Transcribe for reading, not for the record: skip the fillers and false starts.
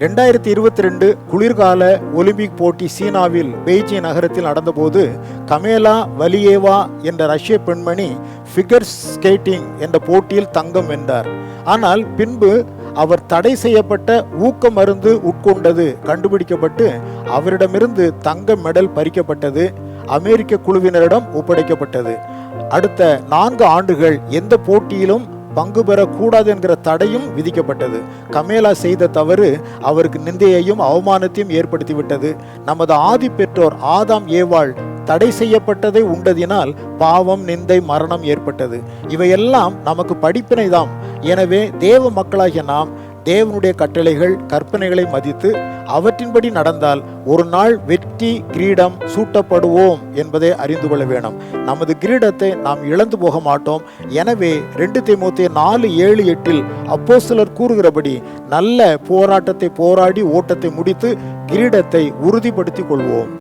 2022 குளிர்கால ஒலிம்பிக் போட்டி சீனாவில் பெய்ஜிங் நகரத்தில் நடந்தபோது கமேலா வலியேவா என்ற ரஷ்ய பெண்மணி ஃபிகர் ஸ்கேட்டிங் என்ற போட்டியில் தங்கம் வென்றார். ஆனால் பின்பு அவர் தடை செய்யப்பட்ட ஊக்க மருந்து உட்கொண்டது கண்டுபிடிக்கப்பட்டு அவரிடமிருந்து தங்க மெடல் பறிக்கப்பட்டது, அமெரிக்க குழுவினரிடம் ஒப்படைக்கப்பட்டது. அடுத்த 4 ஆண்டுகள் எந்த போட்டியிலும் பங்கு பெறக்கூடாது என்கிற தடையும் விதிக்கப்பட்டது. கமேலா செய்த தவறு அவருக்கு நிந்தையையும் அவமானத்தையும் ஏற்படுத்திவிட்டது. நமது ஆதி பெற்றோர் ஆதாம் ஏவாள் தடை செய்யப்பட்டதை உண்டதினால் பாவம், நிந்தை, மரணம் ஏற்பட்டது. இவையெல்லாம் நமக்கு படிப்பினை தான். எனவே தேவ மக்களாகிய நாம் தேவனுடைய கட்டளைகள், கற்பனைகளை மதித்து அவற்றின்படி நடந்தால் ஒரு நாள் வெற்றி கிரீடம் சூட்டப்படுவோம் என்பதை அறிந்து கொள்ள வேணும். நமது கிரீடத்தை நாம் இழந்து போக மாட்டோம். எனவே 2 தீமோத்தேயு 4:7-8 அப்போஸ்தலர் கூறுகிறபடி நல்ல போராட்டத்தை போராடி ஓட்டத்தை முடித்து கிரீடத்தை உறுதிப்படுத்திக் கொள்வோம்.